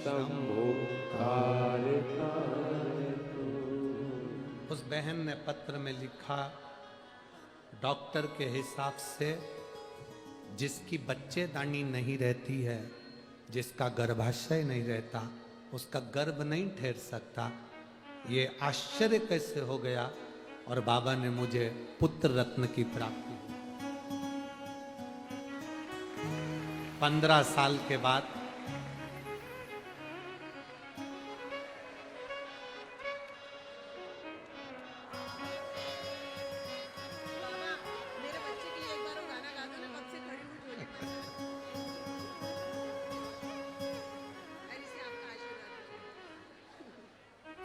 शंभो कार्य उस बहन ने पत्र में लिखा, डॉक्टर के हिसाब से जिसकी बच्चेदानी नहीं रहती है, जिसका गर्भाशय नहीं रहता, उसका गर्भ नहीं ठहर सकता। ये आश्चर्य कैसे हो गया? और बाबा ने मुझे पुत्र रत्न की प्राप्ति 15 साल के बाद।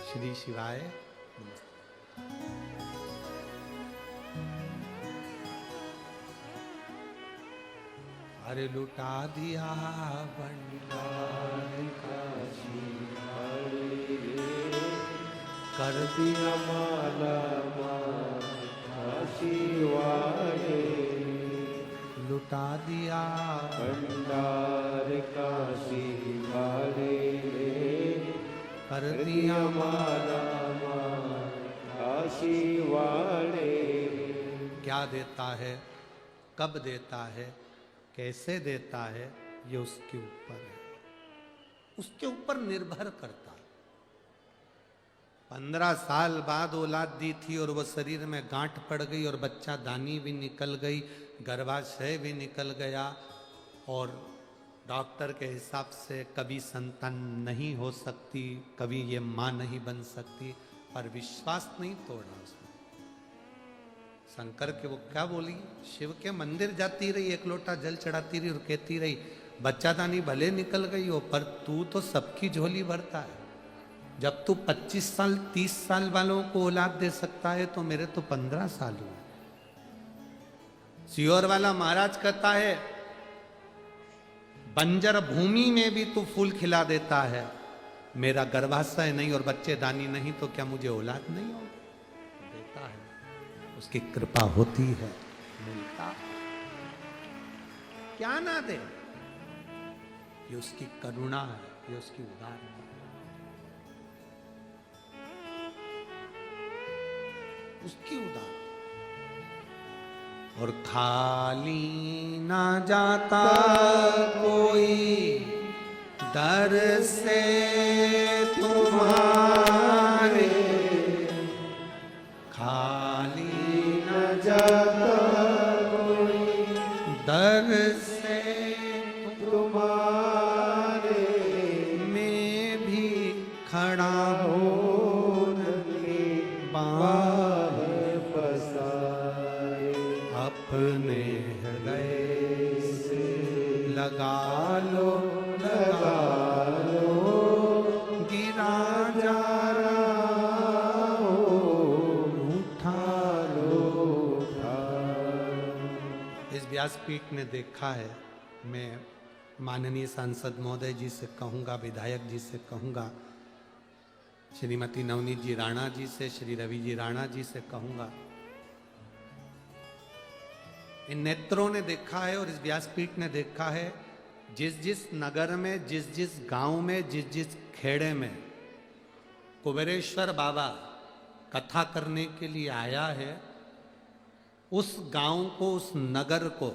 श्री शिवाय नमस्ते। अरे लुटा दिया भंडार का कर दिया माला शिवाय, लुटा दिया भंडार का शिवाय कर दिया माला शिवाय। क्या देता है, कब देता है, कैसे देता है, ये उसके ऊपर है, उसके ऊपर निर्भर करता है। 15 साल बाद औलाद दी थी और वो शरीर में गांठ पड़ गई और बच्चा दानी भी निकल गई, गर्भाशय भी निकल गया और डॉक्टर के हिसाब से कभी संतान नहीं हो सकती, कभी ये माँ नहीं बन सकती, पर विश्वास नहीं तोड़ा उसने। शंकर के वो क्या बोली, शिव के मंदिर जाती रही, एक लोटा जल चढ़ाती रही और कहती रही, बच्चादानी भले निकल गई हो पर तू तो सबकी झोली भरता है। जब तू 25 साल 30 साल वालों को औलाद दे सकता है तो मेरे तो 15 साल हुए। सियोर वाला महाराज कहता है, बंजर भूमि में भी तू फूल खिला देता है, मेरा गर्भाशय नहीं और बच्चेदानी नहीं तो क्या मुझे औलाद नहीं हो? देता है, उसकी कृपा होती है, मिलता क्या ना दे, ये उसकी करुणा है, ये उसकी उदारता है, उसकी उदारता। और खाली ना जाता कोई दर से तुम्हारे, खाली ना जाता कोई दर से तुम्हारे, मैं भी खड़ा हो अपने हृदय से लगा लो, गिरा जा रहा हो, उठा लो, इस व्यासपीठ ने देखा है। मैं माननीय सांसद महोदय जी से कहूँगा, विधायक जी से कहूँगा, श्रीमती नवनीत जी राणा जी से, श्री रवि जी राणा जी से कहूँगा, इन नेत्रों ने देखा है और इस व्यासपीठ ने देखा है, जिस जिस नगर में, जिस जिस गांव में, जिस जिस खेड़े में कुबेरेश्वर बाबा कथा करने के लिए आया है, उस गांव को, उस नगर को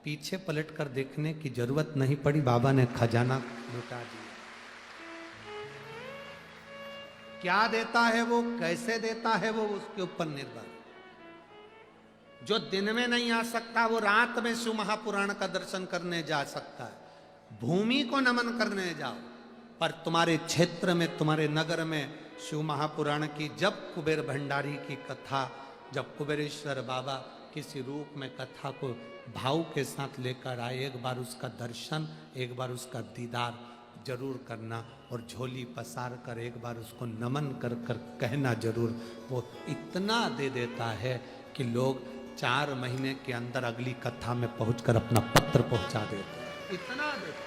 पीछे पलट कर देखने की जरूरत नहीं पड़ी, बाबा ने खजाना लुटा दिया। क्या देता है वो, कैसे देता है वो, उसके ऊपर निर्भर। जो दिन में नहीं आ सकता वो रात में शिव महापुराण का दर्शन करने जा सकता है। भूमि को नमन करने जाओ, पर तुम्हारे क्षेत्र में, तुम्हारे नगर में शिव महापुराण की जब कुबेर भंडारी की कथा, जब कुबेरेश्वर बाबा किसी रूप में कथा को भाव के साथ लेकर आए, एक बार उसका दर्शन, एक बार उसका दीदार जरूर करना और झोली पसार कर एक बार उसको नमन कर कर कहना जरूर। वो इतना दे देता है कि लोग 4 महीने के अंदर अगली कथा में पहुंचकर अपना पत्र पहुंचा देते हैं, इतना देते।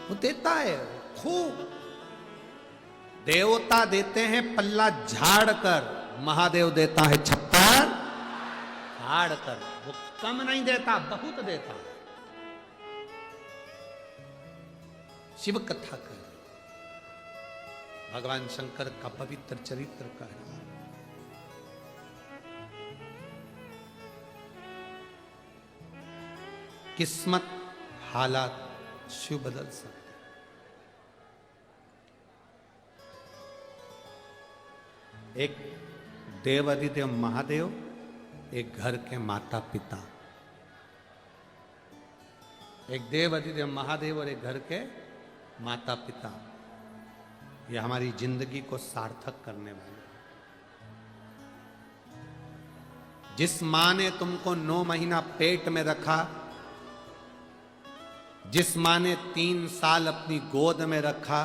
वो देता है खूब। देवता देते हैं पल्ला झाड़ कर, महादेव देता है 76 झाड़ कर, वो कम नहीं देता, बहुत देता। शिव कथा कर भगवान शंकर का पवित्र चरित्र का है। किस्मत हालात शिव बदल सकते। एक देवाधिदेव महादेव, एक घर के माता पिता। एक देवाधिदेव महादेव और एक घर के माता पिता, ये हमारी जिंदगी को सार्थक करने वाले। जिस मां ने तुमको 9 महीना पेट में रखा, जिस मां ने 3 साल अपनी गोद में रखा,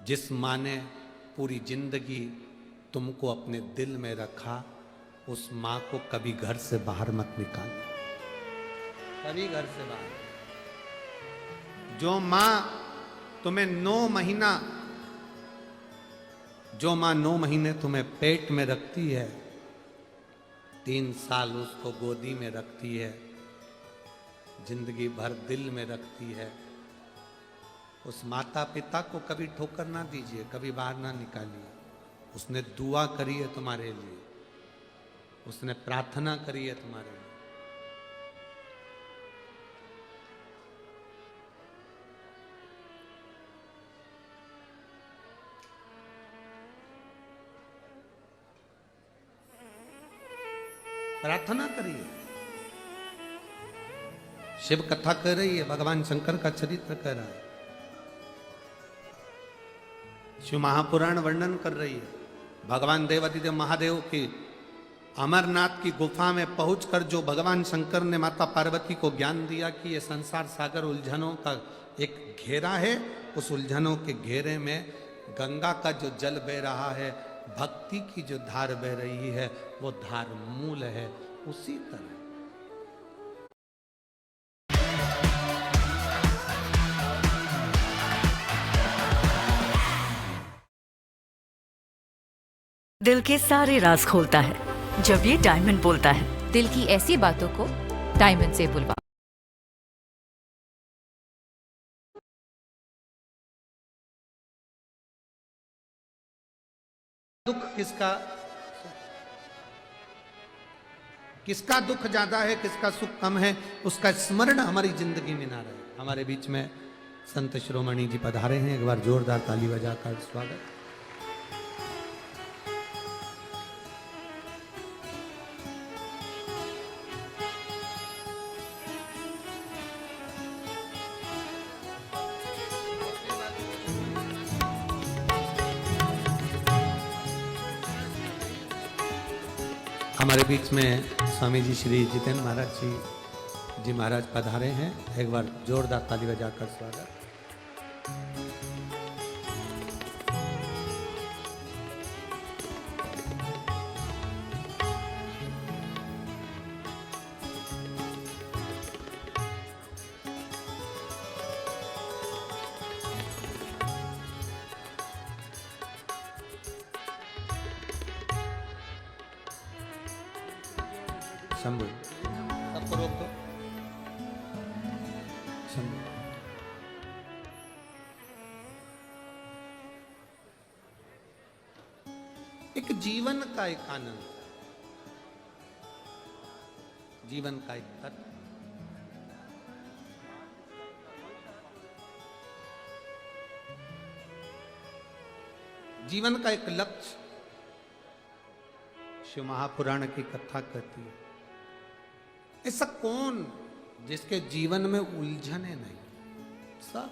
जिस मां ने पूरी जिंदगी तुमको अपने दिल में रखा, उस मां को कभी घर से बाहर मत निकालना, कभी घर से बाहर। जो मां तुम्हें 9 महीना, जो मां 9 महीने तुम्हें पेट में रखती है, 3 साल उसको गोदी में रखती है, जिंदगी भर दिल में रखती है, उस माता पिता को कभी ठोकर ना दीजिए, कभी बाहर ना निकालिए। उसने दुआ करी है तुम्हारे लिए, उसने प्रार्थना करी है तुम्हारे लिए। प्रार्थना करिए। शिव कथा कर रही है, भगवान शंकर का चरित्र कर रहा है, शिव महापुराण वर्णन कर रही है। भगवान देवाधिदेव महादेव की अमरनाथ की गुफा में पहुंचकर जो भगवान शंकर ने माता पार्वती को ज्ञान दिया कि ये संसार सागर उलझनों का एक घेरा है, उस उलझनों के घेरे में गंगा का जो जल बह रहा है, भक्ति की जो धार बह रही है, वो धार मूल है। उसी तरह दिल के सारे राज खोलता है जब ये डायमंड बोलता है। दिल की ऐसी बातों को डायमंड से बुलवा। दुख किसका, किसका दुख ज्यादा है, किसका सुख कम है, उसका स्मरण हमारी जिंदगी में ना रहे। हमारे बीच में संत शिरोमणि जी पधारे हैं, एक बार जोरदार ताली बजाकर स्वागत। हमारे बीच में स्वामी जी श्री जितेंद्र महाराज जी महाराज पधारे हैं, एक बार जोरदार ताली बजाकर स्वागत। शंभु सबको रोक दो। शंभु एक जीवन का एक आनंद, जीवन का एक अर्थ, जीवन का एक लक्ष्य शिव महापुराण की कथा कहती है। ऐसा कौन जिसके जीवन में उलझने नहीं, सब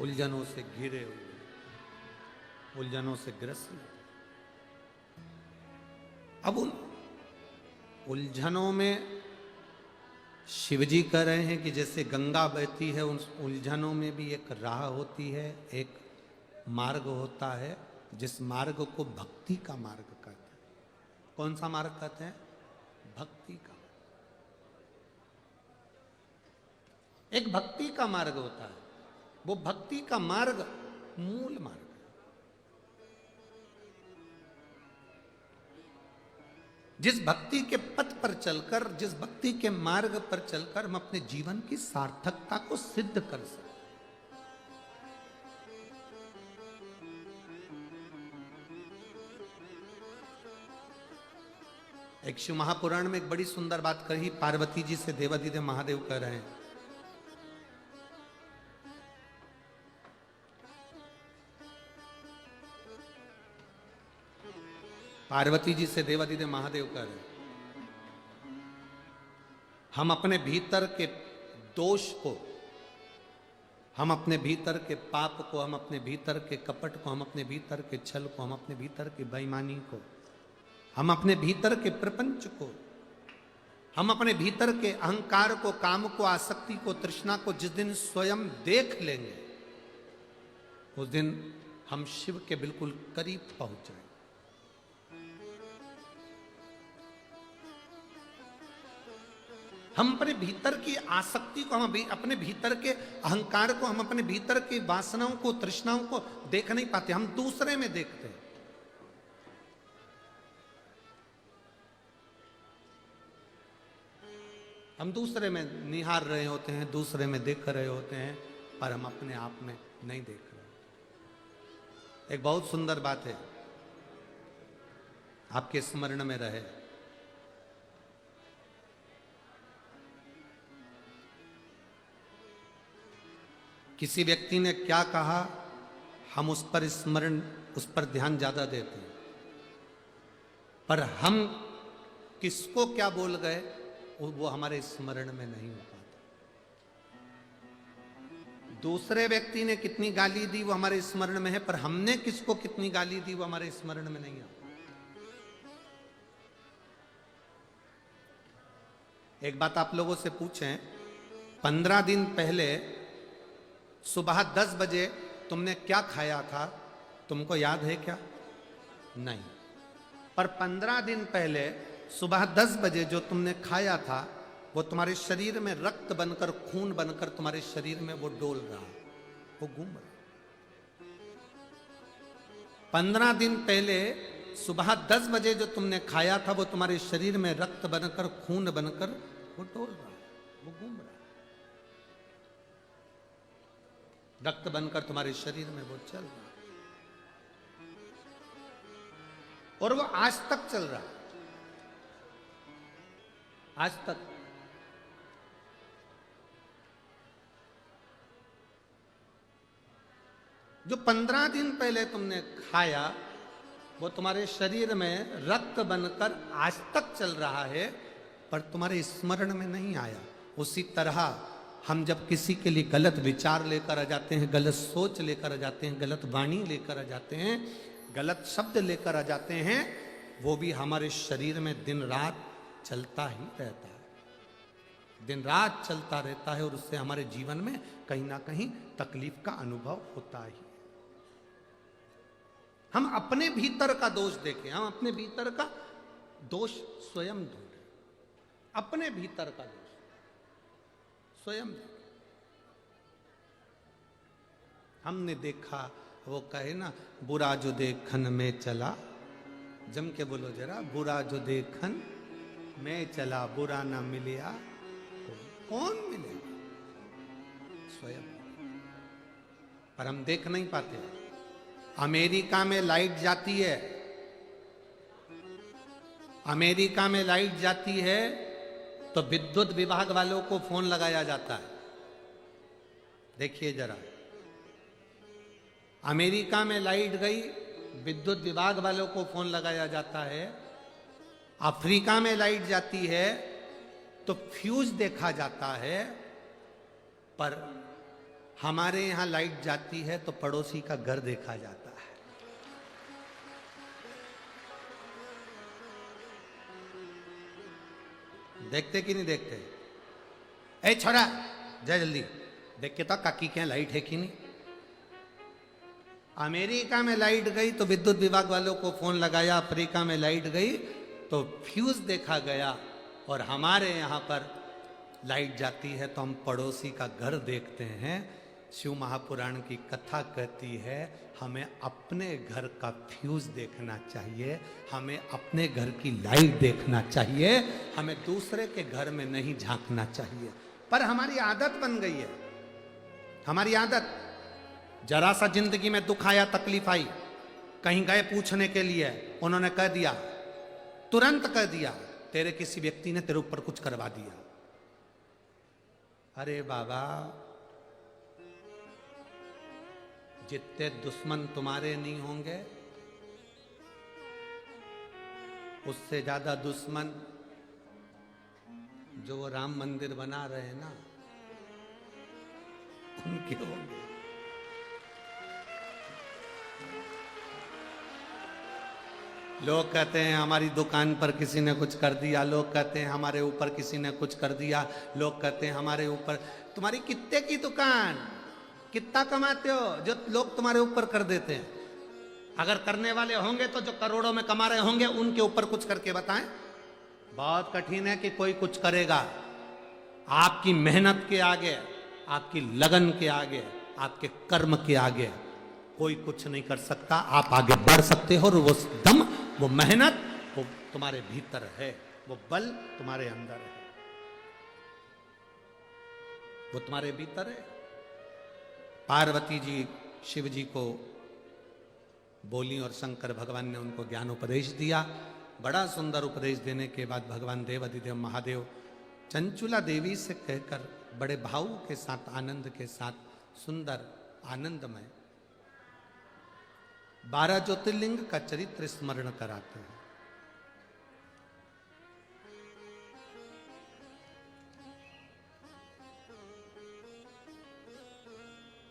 उलझनों से घिरे हुए, उलझनों से ग्रसित। अब उन उलझनों में शिवजी कह रहे हैं कि जैसे गंगा बहती है, उन उलझनों में भी एक राह होती है, एक मार्ग होता है, जिस मार्ग को भक्ति का मार्ग कहते हैं। कौन सा मार्ग कहते हैं? भक्ति का। एक भक्ति का मार्ग होता है, वो भक्ति का मार्ग मूल मार्ग है। जिस भक्ति के पथ पर चलकर, जिस भक्ति के मार्ग पर चलकर हम अपने जीवन की सार्थकता को सिद्ध कर सकते। एक शिव महापुराण में एक बड़ी सुंदर बात कही, पार्वती जी से देवादिदेव महादेव कह रहे हैं, पार्वती जी से देवादिदेव महादेव कह रहे हैं, हम अपने भीतर के दोष को, हम अपने भीतर के पाप को, हम अपने भीतर के कपट को, हम अपने भीतर के छल को, हम अपने भीतर की बेईमानी को, हम अपने भीतर के प्रपंच को, हम अपने भीतर के अहंकार को, काम को, आसक्ति को, तृष्णा को जिस दिन स्वयं देख लेंगे, उस दिन हम शिव के बिल्कुल करीब पहुंच जाएंगे। हम अपने भीतर की आसक्ति को, हम अपने भीतर के अहंकार को, हम अपने भीतर की वासनाओं को, तृष्णाओं को देख नहीं पाते, हम दूसरे में देखते हैं। हम दूसरे में निहार रहे होते हैं, दूसरे में देख रहे होते हैं, पर हम अपने आप में नहीं देख रहे। एक बहुत सुंदर बात है, आपके स्मरण में रहे। किसी व्यक्ति ने क्या कहा, हम उस पर स्मरण, उस पर ध्यान ज्यादा देते हैं, पर हम किसको क्या बोल गए वो हमारे स्मरण में नहीं हो पाता। दूसरे व्यक्ति ने कितनी गाली दी वो हमारे स्मरण में है, पर हमने किसको कितनी गाली दी वो हमारे स्मरण में नहीं आता। एक बात आप लोगों से पूछें, 15 दिन पहले सुबह 10 बजे तुमने क्या खाया था, तुमको याद है क्या? नहीं। पर 15 दिन पहले सुबह 10 बजे जो तुमने खाया था वो तुम्हारे शरीर में रक्त बनकर, खून बनकर तुम्हारे शरीर में वो डोल रहा, वो घूम रहा। 15 दिन पहले सुबह 10 बजे जो तुमने खाया था वो तुम्हारे शरीर में रक्त बनकर, खून बनकर वो डोल रहा, वो घूम रहा। रक्त बनकर तुम्हारे शरीर में वो चल रहा, और वो आज तक चल रहा, आज तक। जो 15 दिन पहले तुमने खाया वो तुम्हारे शरीर में रक्त बनकर आज तक चल रहा है, पर तुम्हारे स्मरण में नहीं आया। उसी तरह हम जब किसी के लिए गलत विचार लेकर आ जाते हैं, गलत सोच लेकर आ जाते हैं, गलत वाणी लेकर आ जाते हैं, गलत शब्द लेकर आ जाते हैं, वो भी हमारे शरीर में दिन रात चलता ही रहता है, दिन रात चलता रहता है, और उससे हमारे जीवन में कहीं ना कहीं तकलीफ का अनुभव होता ही। हम अपने भीतर का दोष देखें, हम अपने भीतर का दोष स्वयं ढूंढें, अपने भीतर का दोष स्वयं। हमने देखा, वो कहे ना, बुरा जो देखन में चला, जम के बोलो जरा, बुरा जो देखन में चला, बुरा ना मिलिया तो कौन मिलेगा? स्वयं। पर हम देख नहीं पाते। अमेरिका में लाइट जाती है, अमेरिका में लाइट जाती है तो विद्युत विभाग वालों को फोन लगाया जाता है। देखिए जरा, अमेरिका में लाइट गई, विद्युत विभाग वालों को फोन लगाया जाता है। अफ्रीका में लाइट जाती है तो फ्यूज देखा जाता है, पर हमारे यहां लाइट जाती है तो पड़ोसी का घर देखा जाता है। देखते कि नहीं देखते? ए छोरा, जा जल्दी देख के तो काकी के यहाँ लाइट है कि नहीं। अमेरिका में लाइट गई तो विद्युत विभाग वालों को फोन लगाया, अफ्रीका में लाइट गई तो फ्यूज देखा गया, और हमारे यहाँ पर लाइट जाती है तो हम पड़ोसी का घर देखते हैं। शिव महापुराण की कथा कहती है हमें अपने घर का फ्यूज देखना चाहिए, हमें अपने घर की लाइट देखना चाहिए, हमें दूसरे के घर में नहीं झांकना चाहिए। पर हमारी आदत बन गई है, हमारी आदत। जरा सा जिंदगी में दुख आया, तकलीफ आई, कहीं गए पूछने के लिए, उन्होंने कह दिया, तुरंत कह दिया, तेरे किसी व्यक्ति ने तेरे ऊपर कुछ करवा दिया। अरे बाबा, जितने दुश्मन तुम्हारे नहीं होंगे, उससे ज्यादा दुश्मन जो वो राम मंदिर बना रहे हैं ना, उनके होंगे। लोग कहते हैं हमारी दुकान पर किसी ने कुछ कर दिया, लोग कहते हैं हमारे ऊपर किसी ने कुछ कर दिया, लोग कहते हैं हमारे ऊपर। तुम्हारी कितने की दुकान, कितना कमाते हो जो लोग तुम्हारे ऊपर कर देते हैं? अगर करने वाले होंगे तो जो करोड़ों में कमा रहे होंगे उनके ऊपर कुछ करके बताएं। बहुत कठिन है कि कोई कुछ करेगा। आपकी मेहनत के आगे, आपकी लगन के आगे, आपके कर्म के आगे कोई कुछ नहीं कर सकता। आप आगे बढ़ सकते हो और वो दम, वो मेहनत, वो तुम्हारे भीतर है, वो बल तुम्हारे अंदर है, वो तुम्हारे भीतर है। पार्वती जी शिव जी को बोली और शंकर भगवान ने उनको ज्ञानोपदेश दिया। बड़ा सुंदर उपदेश देने के बाद भगवान देव अधिदेव महादेव चंचुला देवी से कहकर बड़े भाव के साथ, आनंद के साथ, सुंदर आनंदमय 12 ज्योतिर्लिंग का चरित्र स्मरण कराते हैं।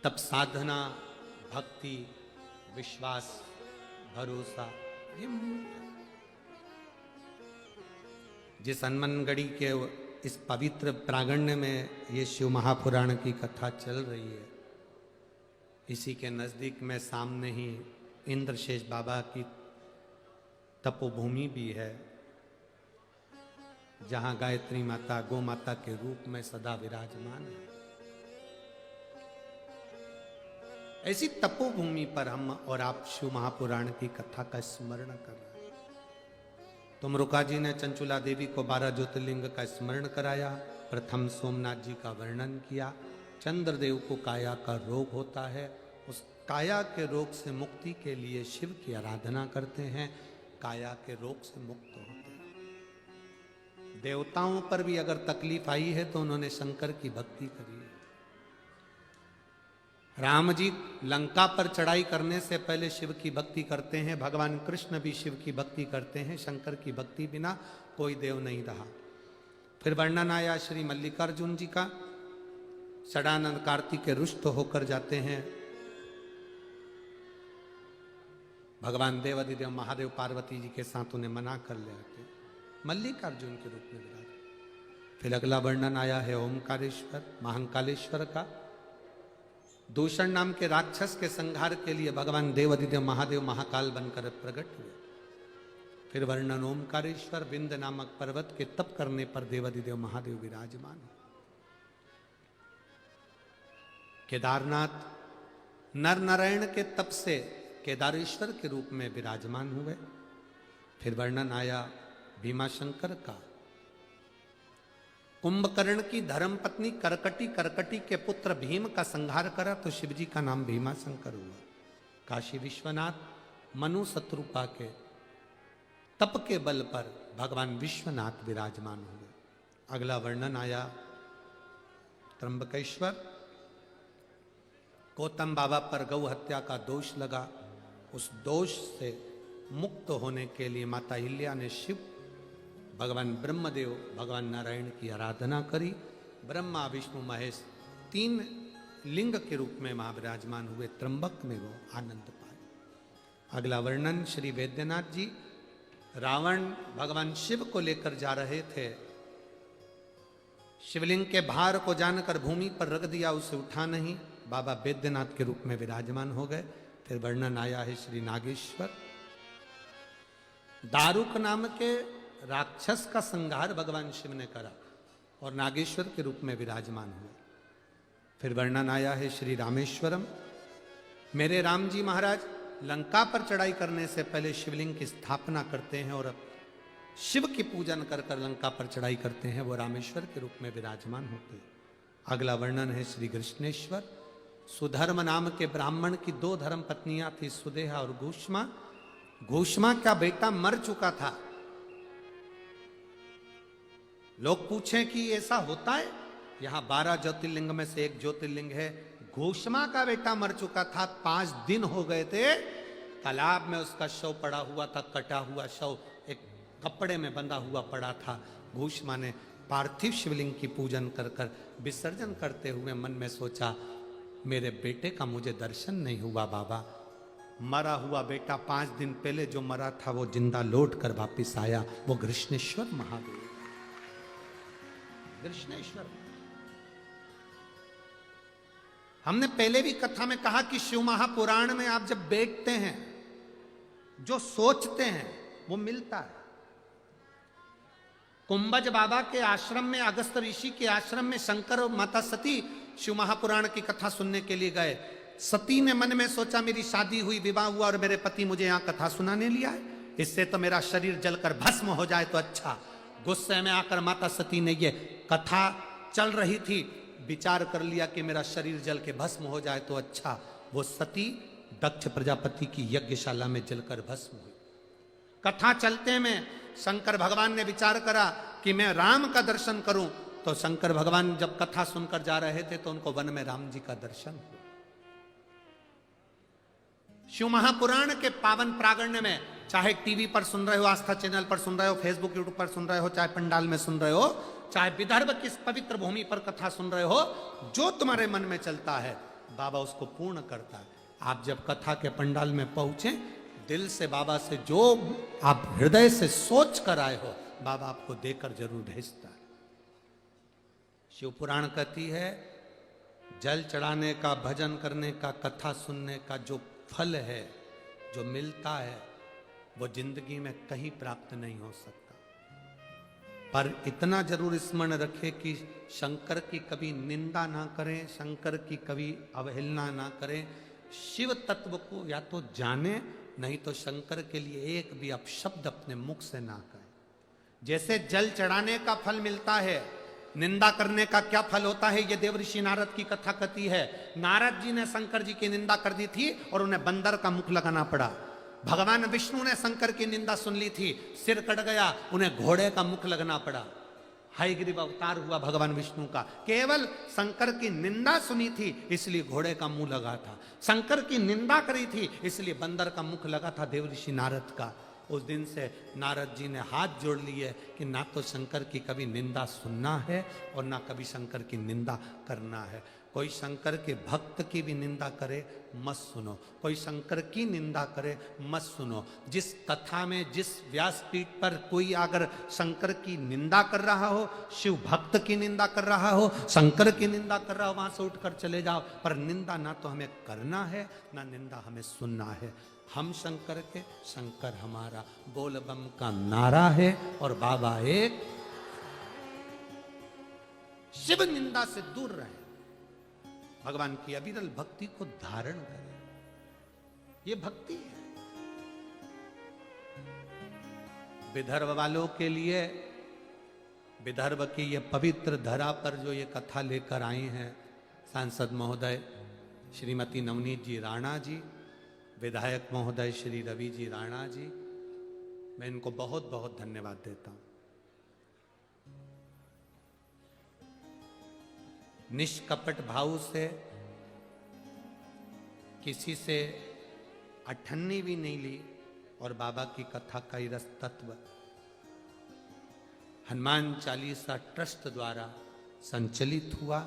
तब साधना, भक्ति, विश्वास, भरोसा, ये जिस हनुमानगढ़ी के इस पवित्र प्रांगण में ये शिव महापुराण की कथा चल रही है, इसी के नजदीक में सामने ही इंद्रशेष बाबा की तपोभूमि भी है, जहां गायत्री माता गौ माता के रूप में सदा विराजमान है। ऐसी तपोभूमि पर हम और आप शिव महापुराण की कथा का स्मरण कर रहे हैं। तुमरुका जी ने चंचुला देवी को 12 ज्योतिर्लिंग का स्मरण कराया। प्रथम सोमनाथ जी का वर्णन किया। चंद्रदेव को काया का रोग होता है, उस काया के रोग से मुक्ति के लिए शिव की आराधना करते हैं, काया के रोग से मुक्त होते हैं। देवताओं पर भी अगर तकलीफ आई है तो उन्होंने शंकर की भक्ति करी है। राम जी लंका पर चढ़ाई करने से पहले शिव की भक्ति करते हैं, भगवान कृष्ण भी शिव की भक्ति करते हैं। शंकर की भक्ति बिना कोई देव नहीं रहा। फिर वर्णन आया श्री मल्लिकार्जुन जी का। षडानंद कार्तिक के रुष्ट होकर जाते हैं। भगवान देव अधिदेव महादेव पार्वती जी के साथ उन्हें मना कर ले आते, मल्लिकार्जुन के रूप में विराज। फिर अगला वर्णन आया है ओमकारेश्वर महाकालेश्वर का। दूषण नाम के राक्षस के संहार के लिए भगवान देव अधिदेव महादेव महाकाल बनकर प्रकट हुए। फिर वर्णन ओमकारेश्वर, विंध्य नामक पर्वत के तप करने पर देव अधिदेव महादेव विराजमान। केदारनाथ नर नारायण के तप से केदारेश्वर के रूप में विराजमान हुए। फिर वर्णन आया भीमाशंकर का। कुंभकर्ण की धर्मपत्नी करकटी के पुत्र भीम का संहार करा तो शिवजी का नाम भीमाशंकर हुआ। काशी विश्वनाथ मनु शत्रुपा के तप के बल पर भगवान विश्वनाथ विराजमान हुए। अगला वर्णन आया त्र्यंबकेश्वर। गौतम बाबा पर गौ हत्या का दोष लगा, उस दोष से मुक्त होने के लिए माता हिल्या ने शिव, भगवान ब्रह्मदेव, भगवान नारायण की आराधना करी। ब्रह्मा विष्णु महेश 3 लिंग के रूप में महाविराजमान हुए। त्र्यंबक में वो आनंद पाए। अगला वर्णन श्री वैद्यनाथ जी। रावण भगवान शिव को लेकर जा रहे थे, शिवलिंग के भार को जानकर भूमि पर रख दिया, उसे उठा नहीं, बाबा वैद्यनाथ के रूप में विराजमान हो गए। फिर वर्णन आया है श्री नागेश्वर। दारुक नाम के राक्षस का संहार भगवान शिव ने करा और नागेश्वर के रूप में विराजमान हुए। फिर वर्णन आया है श्री रामेश्वरम। मेरे राम जी महाराज लंका पर चढ़ाई करने से पहले शिवलिंग की स्थापना करते हैं और शिव की पूजन कर कर लंका पर चढ़ाई करते हैं। वो रामेश्वर के रूप में विराजमान होते हैं। अगला वर्णन है श्री कृष्णेश्वर। सुधर्म नाम के ब्राह्मण की 2 धर्म पत्नियां थी, सुदेहा और घूष्मा। घूष्मा का बेटा मर चुका था। लोग पूछें कि ऐसा होता है? यहां 12 ज्योतिर्लिंग में से एक ज्योतिर्लिंग है। घूष्मा का बेटा मर चुका था, 5 दिन हो गए थे। तालाब में उसका शव पड़ा हुआ था, कटा हुआ शव एक कपड़े में बंधा हुआ पड़ा था। घूष्मा ने पार्थिव शिवलिंग की पूजन कर कर विसर्जन करते हुए मन में सोचा, मेरे बेटे का मुझे दर्शन नहीं हुआ बाबा। मरा हुआ बेटा 5 दिन पहले जो मरा था वो जिंदा लौट कर वापिस आया। वो कृष्णेश्वर महादेव, कृष्णेश्वर। हमने पहले भी कथा में कहा कि शिव महापुराण में आप जब बैठते हैं, जो सोचते हैं वो मिलता है। कुंभज बाबा के आश्रम में, अगस्त ऋषि के आश्रम में शंकर और माता सती शिव महापुराण की कथा सुनने के लिए गए। सती ने मन में सोचा, मेरी शादी हुई, विवाह हुआ और मेरे पति मुझे यहां कथा सुनाने लिया है, इससे तो मेरा शरीर जलकर भस्म हो जाए तो अच्छा। गुस्से में आकर माता सती ने ये कथा चल रही थी, विचार कर लिया कि मेरा शरीर जल के भस्म हो जाए तो अच्छा। वो सती दक्ष प्रजापति की यज्ञशाला में जलकर भस्म हुई। कथा चलते में शंकर भगवान ने विचार करा कि मैं राम का दर्शन करूं। तो शंकर भगवान जब कथा सुनकर जा रहे थे तो उनको वन में राम जी का दर्शन हुआ। शिव महापुराण के पावन प्रांगण में, चाहे टीवी पर सुन रहे हो, आस्था चैनल पर सुन रहे हो, फेसबुक यूट्यूब पर सुन रहे हो, चाहे पंडाल में सुन रहे हो, चाहे विदर्भ की पवित्र भूमि पर कथा सुन रहे हो, जो तुम्हारे मन में चलता है बाबा उसको पूर्ण करता है। आप जब कथा के पंडाल में पहुंचे, दिल से बाबा से जो आप हृदय से सोच कर आए हो, बाबा आपको देकर जरूर भेजता है। शिव पुराण कहती है, जल चढ़ाने का, भजन करने का, कथा सुनने का जो फल है, जो मिलता है, वो जिंदगी में कहीं प्राप्त नहीं हो सकता। पर इतना जरूर स्मरण रखे कि शंकर की कभी निंदा ना करें, शंकर की कभी अवहेलना ना करें। शिव तत्व को या तो जाने, नहीं तो शंकर के लिए एक भी अपशब्द अपने मुख से ना कहें। जैसे जल चढ़ाने का फल मिलता है, निंदा करने का क्या फल होता है, ये देवऋषि नारद की कथा कहती है। नारद जी ने शंकर जी की निंदा कर दी थी और उन्हें बंदर का मुख लगाना पड़ा। भगवान विष्णु ने शंकर की निंदा सुन ली थी, सिर कट गया, उन्हें घोड़े का मुख लगना पड़ा। हयग्रीव अवतार हुआ भगवान विष्णु का, केवल शंकर की निंदा सुनी थी इसलिए घोड़े का मुंह लगा था। शंकर की निंदा करी थी इसलिए बंदर का मुख लगा था देवऋषि नारद का। उस दिन से नारद जी ने हाथ जोड़ लिए कि ना तो शंकर की कभी निंदा सुनना है और ना कभी शंकर की निंदा करना है। कोई शंकर के भक्त की भी निंदा करे मत सुनो, कोई शंकर की निंदा करे मत सुनो। जिस कथा में, जिस व्यासपीठ पर कोई अगर शंकर की निंदा कर रहा हो, शिव भक्त की निंदा कर रहा हो, शंकर की निंदा कर रहा हो, वहां से उठकर चले जाओ। पर निंदा ना तो हमें करना है, ना निंदा हमें सुनना है। हम शंकर के, शंकर हमारा, बोल बम का नारा है और बाबा एक। शिव निंदा से दूर रहे, भगवान की अविरल भक्ति को धारण करें, ये भक्ति है। विदर्भ वालों के लिए, विदर्भ की ये पवित्र धरा पर जो ये कथा लेकर आई हैं सांसद महोदय श्रीमती नवनीत जी राणा जी, विधायक महोदय श्री रवि जी राणा जी, मैं इनको बहुत बहुत धन्यवाद देता हूं। निष्कपट भाव से, किसी से अठन्नी भी नहीं ली और बाबा की कथा का ही रस तत्व हनुमान चालीसा ट्रस्ट द्वारा संचालित हुआ।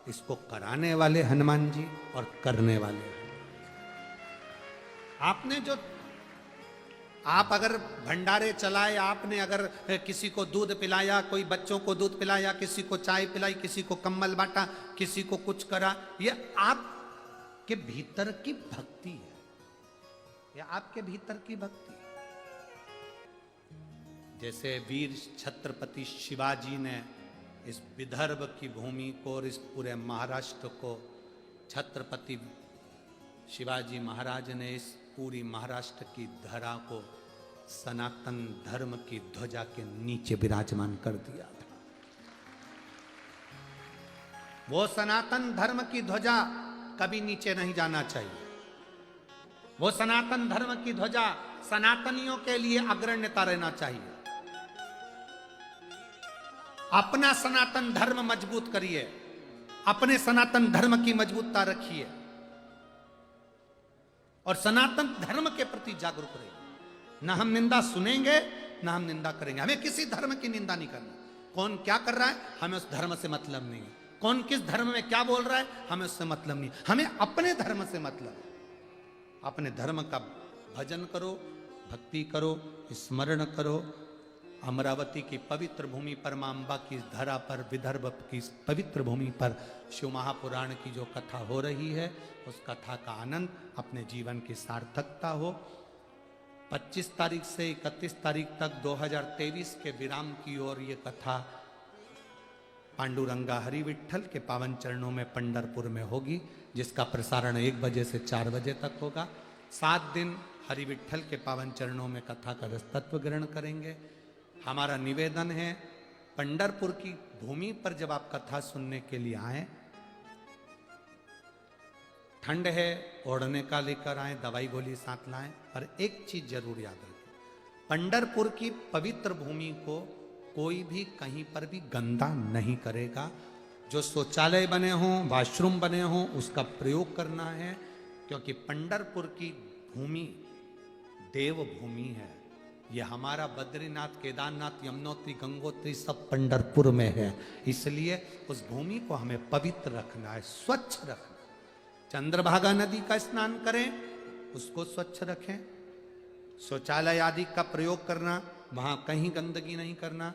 इसको कराने वाले हनुमान जी और करने वाले आपने जो, आप अगर भंडारे चलाए, आपने अगर किसी को दूध पिलाया, कोई बच्चों को दूध पिलाया, किसी को चाय पिलाई, किसी को कंबल बांटा, किसी को कुछ करा, ये आपके भीतर की भक्ति है, ये आपके भीतर की भक्ति। जैसे वीर छत्रपति शिवाजी ने इस विदर्भ की भूमि को और इस पूरे महाराष्ट्र को छत्रपति शिवाजी महाराज ने इस पूरी महाराष्ट्र की धरा को सनातन धर्म की ध्वजा के नीचे विराजमान कर दिया था। वो सनातन धर्म की ध्वजा कभी नीचे नहीं जाना चाहिए। वो सनातन धर्म की ध्वजा सनातनियों के लिए अग्रण्यता रहना चाहिए। अपना सनातन धर्म मजबूत करिए, अपने सनातन धर्म की मजबूतता रखिए और सनातन धर्म के प्रति जागरूक रहिए। ना हम निंदा सुनेंगे, ना हम निंदा करेंगे। हमें किसी धर्म की निंदा नहीं करना। कौन क्या कर रहा है, हमें उस धर्म से मतलब नहीं है। कौन किस धर्म में क्या बोल रहा है, हमें उससे मतलब नहीं। हमें अपने धर्म से मतलब है। अपने धर्म का भजन करो, भक्ति करो, स्मरण करो। अमरावती की पवित्र भूमि पर, मां अंबा की धरा पर, विदर्भ की पवित्र भूमि पर शिव महापुराण की जो कथा हो रही है, उस कथा का आनंद अपने जीवन की सार्थकता हो। 25 तारीख से 31 तारीख तक 2023 के विराम की ओर ये कथा पांडुरंगा हरि विठ्ठल के पावन चरणों में पंढरपुर में होगी, जिसका प्रसारण 1 बजे से 4 बजे तक होगा। 7 दिन हरि विठ्ठल के पावन चरणों में कथा का रसतत्व ग्रहण करेंगे। हमारा निवेदन है, पंढरपुर की भूमि पर जब आप कथा सुनने के लिए आए, ठंड है, ओढ़ने का लेकर आए, दवाई गोली साथ लाएं, पर एक चीज जरूर याद रखें, पंढरपुर की पवित्र भूमि को कोई भी कहीं पर भी गंदा नहीं करेगा। जो शौचालय बने हों, वॉशरूम बने हों, उसका प्रयोग करना है, क्योंकि पंढरपुर की भूमि देव भूमि है। ये हमारा बद्रीनाथ, केदारनाथ, यमुनोत्री, गंगोत्री सब पंढरपुर में है। इसलिए उस भूमि को हमें पवित्र रखना है, स्वच्छ रखना। चंद्रभागा नदी का स्नान करें, उसको स्वच्छ रखें। शौचालय आदि का प्रयोग करना, वहां कहीं गंदगी नहीं करना।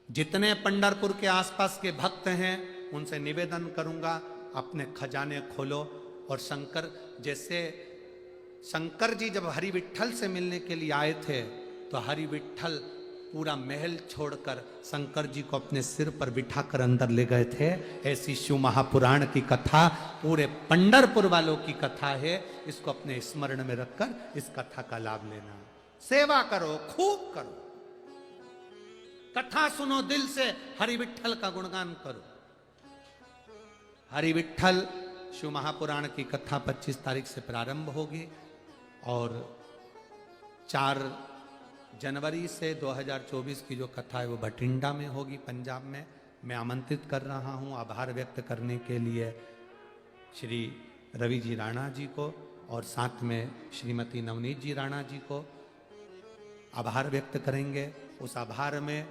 जितने पंढरपुर के आसपास के भक्त हैं, उनसे निवेदन करूंगा, अपने खजाने खोलो। और शंकर, जैसे शंकर जी जब हरि विठ्ठल से मिलने के लिए आए थे, तो हरि विठ्ठल पूरा महल छोड़कर शंकर जी को अपने सिर पर बिठाकर अंदर ले गए थे। ऐसी शिव महापुराण की कथा पूरे पंढरपुर वालों की कथा है। इसको अपने स्मरण में रखकर इस कथा का लाभ लेना। सेवा करो, खूब करो, कथा सुनो, दिल से हरि विठ्ठल का गुणगान करो। हरि विठ्ठल शिव महापुराण की कथा 25 तारीख से प्रारंभ होगी और 4 जनवरी से 2024 की जो कथा है वो भटिंडा में होगी, पंजाब में। मैं आमंत्रित कर रहा हूँ आभार व्यक्त करने के लिए श्री रवि जी राणा जी को और साथ में श्रीमती नवनीत जी राणा जी को आभार व्यक्त करेंगे। उस आभार में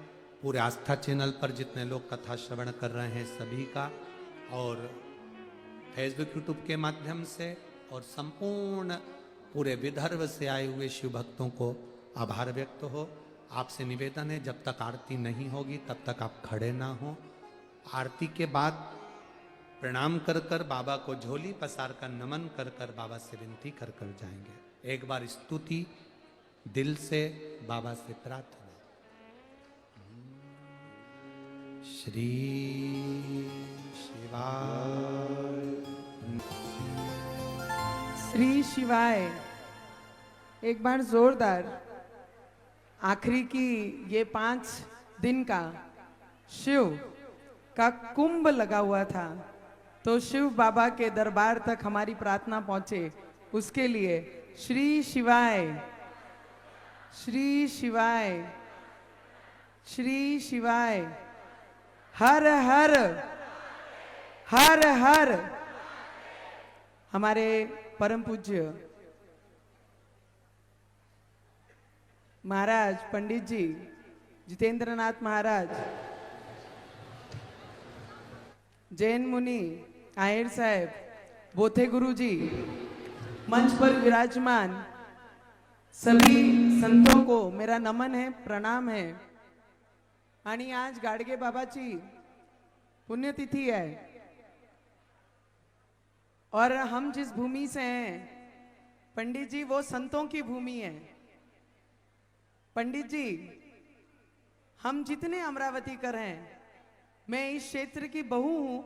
पूरे आस्था चैनल पर जितने लोग कथा श्रवण कर रहे हैं सभी का, और फेसबुक यूट्यूब के माध्यम से, और संपूर्ण पूरे विदर्भ से आए हुए शिव भक्तों को आभार व्यक्त हो। आपसे निवेदन है, जब तक आरती नहीं होगी तब तक आप खड़े ना हो। आरती के बाद प्रणाम कर कर बाबा को झोली पसार कर नमन कर कर बाबा से विनती कर कर जाएंगे। एक बार स्तुति दिल से बाबा से प्रार्थना। श्री शिवाय। श्री शिवाय। एक बार जोरदार। आखिरी की ये 5 दिन का शिव का कुंभ लगा हुआ था, तो शिव बाबा के दरबार तक हमारी प्रार्थना पहुंचे, उसके लिए श्री शिवाय, श्री शिवाय, श्री शिवाय। हर हर हर हर। हमारे परम पूज्य महाराज पंडित जी जितेंद्रनाथ महाराज, जैन मुनि आहिर साहेब, बोथे गुरु जी, मंच पर विराजमान सभी संतों को मेरा नमन है, प्रणाम है। आणि आज गाडगे बाबाची पुण्यतिथि है और हम जिस भूमि से हैं, पंडित जी, वो संतों की भूमि है। पंडित जी, हम जितने अमरावती कर हैं, मैं इस क्षेत्र की बहू हूं।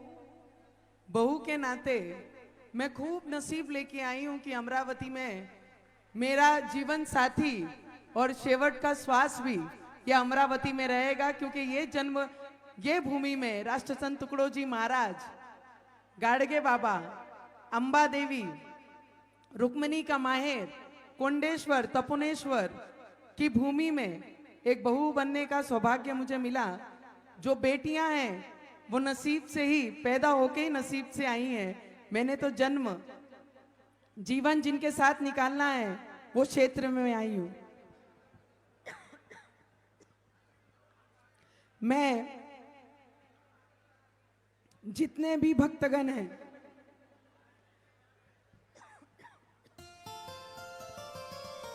बहू के नाते मैं खूब नसीब लेके आई हूं कि अमरावती में मेरा जीवन साथी और शेवट का श्वास भी ये अमरावती में रहेगा, क्योंकि ये जन्म ये भूमि में राष्ट्र संत तुकडोजी महाराज, गाड़गे बाबा, अंबा देवी, रुक्मिणी का माहेर, कोंडेश्वर, तपोनेश्वर की भूमि में एक बहू बनने का सौभाग्य मुझे मिला। जो बेटियां हैं वो नसीब से ही पैदा होके ही नसीब से आई हैं। मैंने तो जन्म जीवन जिनके साथ निकालना है वो क्षेत्र में मैं आई हूं। मैं जितने भी भक्तगण हैं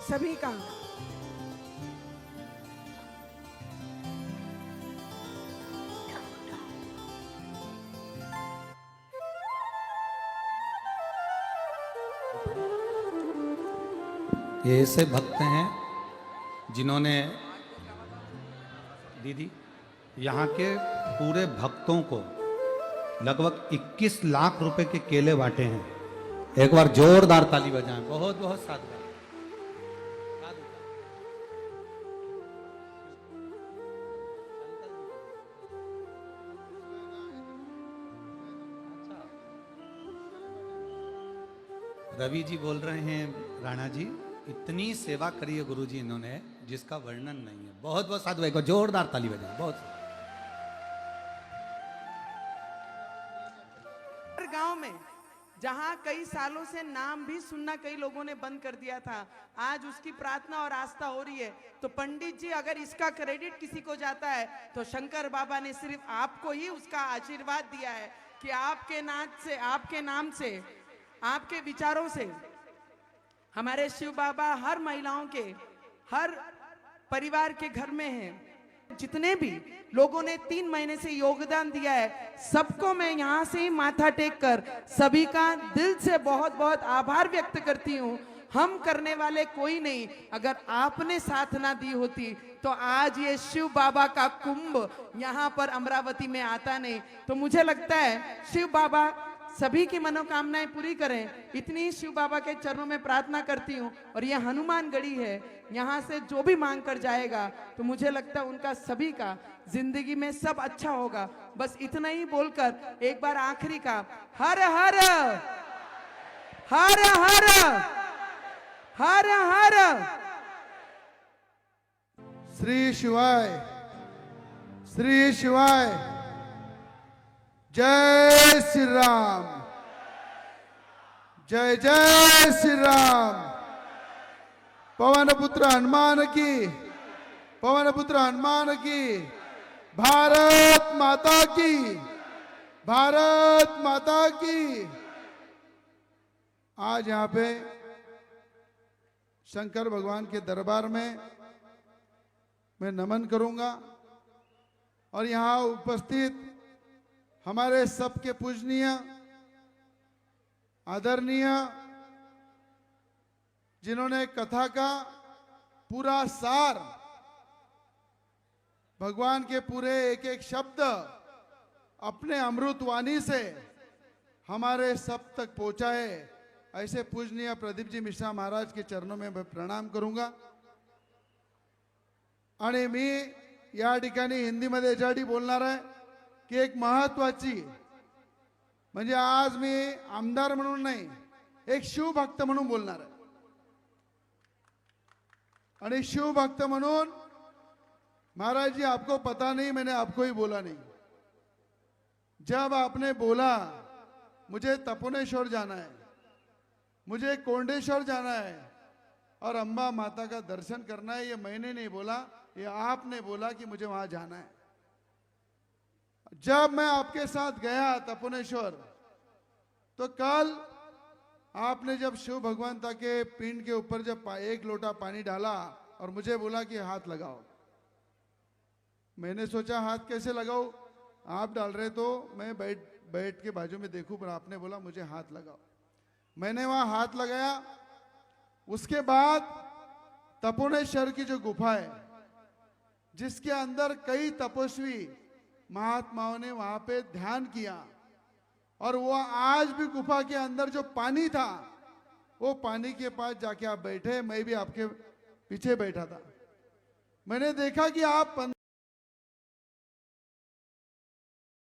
सभी का ये ऐसे भक्त हैं जिन्होंने दीदी यहाँ के पूरे भक्तों को लगभग 21 लाख रुपए के केले बांटे हैं। एक बार जोरदार ताली बजाएं। बहुत बहुत साधुवाद। रवि जी बोल रहे हैं, राणा जी इतनी सेवा करी है गुरु जी इन्होंने जिसका वर्णन नहीं है। बहुत बहुत साधु भाई को जोरदार ताली बजाएं। बहुत गांव में जहां कई सालों से नाम भी सुनना कई लोगों ने बंद कर दिया था, आज उसकी प्रार्थना और आस्था हो रही है। तो पंडित जी अगर इसका क्रेडिट किसी को जाता है तो शंकर बाबा ने सिर्फ आपको ही उसका आशीर्वाद दिया है कि आपके नाच से, आपके नाम से, आपके विचारों से हमारे शिव बाबा हर महिलाओं के, हर परिवार के घर में हैं। जितने भी लोगों ने 3 महीने से योगदान दिया है सबको मैं यहाँ से ही माथा टेक कर सभी का दिल से बहुत बहुत आभार व्यक्त करती हूँ। हम करने वाले कोई नहीं, अगर आपने साथ ना दी होती तो आज ये शिव बाबा का कुंभ यहाँ पर अमरावती में आता नहीं। तो मुझे लगता है शिव बाबा सभी की मनोकामनाएं पूरी करें, इतनी शिव बाबा के चरणों में प्रार्थना करती हूँ। और यह हनुमान गढ़ी है, यहाँ से जो भी मांग कर जाएगा तो मुझे लगता है उनका सभी का जिंदगी में सब अच्छा होगा। बस इतना ही बोलकर एक बार आखिरी का हर हर हर हर हर हर श्री शिवाय, श्री शिवाय, जय श्री राम, जय जय श्री राम। पवन पुत्र हनुमान की, पवन पुत्र हनुमान की, भारत माता की, भारत माता की। आज यहाँ पे शंकर भगवान के दरबार में मैं नमन करूंगा और यहाँ उपस्थित हमारे सबके पूजनीय, आदरणीय, जिन्होंने कथा का पूरा सार, भगवान के पूरे एक एक शब्द अपने अमृत वाणी से हमारे सब तक पहुंचाए, ऐसे पूजनीय प्रदीप जी मिश्रा महाराज के चरणों में मैं प्रणाम करूंगा। आणि मी या ठिकाणी हिंदीमध्ये याच्यासाठी बोलणार आहे की एक महत्वाची, म्हणजे आज मी आमदार म्हणून नाही, एक शिवभक्त म्हणून बोलणार आहे। आणि शिवभक्त म्हणून महाराज जी आपको पता नहीं, मैंने आपको ही बोला नहीं। जब आपने बोला मुझे तपोनेश्वर जाना है, मुझे कोंडेश्वर जाना है और अंबा माता का दर्शन करना है, ये मैंने नहीं बोला, ये आपने बोला कि मुझे वहां जाना है। जब मैं आपके साथ गया तपोनेश्वर तो कल आपने जब शिव भगवंता के पिंड के ऊपर जब 1 लोटा पानी डाला और मुझे बोला कि हाथ लगाओ, मैंने सोचा हाथ कैसे लगाऊं, आप डाल रहे तो मैं बैठ के बाजू में देखूं, पर आपने बोला मुझे हाथ लगाओ। मैंने वहां हाथ लगाया। उसके बाद तपोनेश्वर की जो गुफा है जिसके अंदर कई तपस्वी महात्माओं ने वहां पे ध्यान किया और वो आज भी गुफा के अंदर जो पानी था वो पानी के पास जाके आप बैठे, मैं भी आपके पीछे बैठा था। मैंने देखा कि आप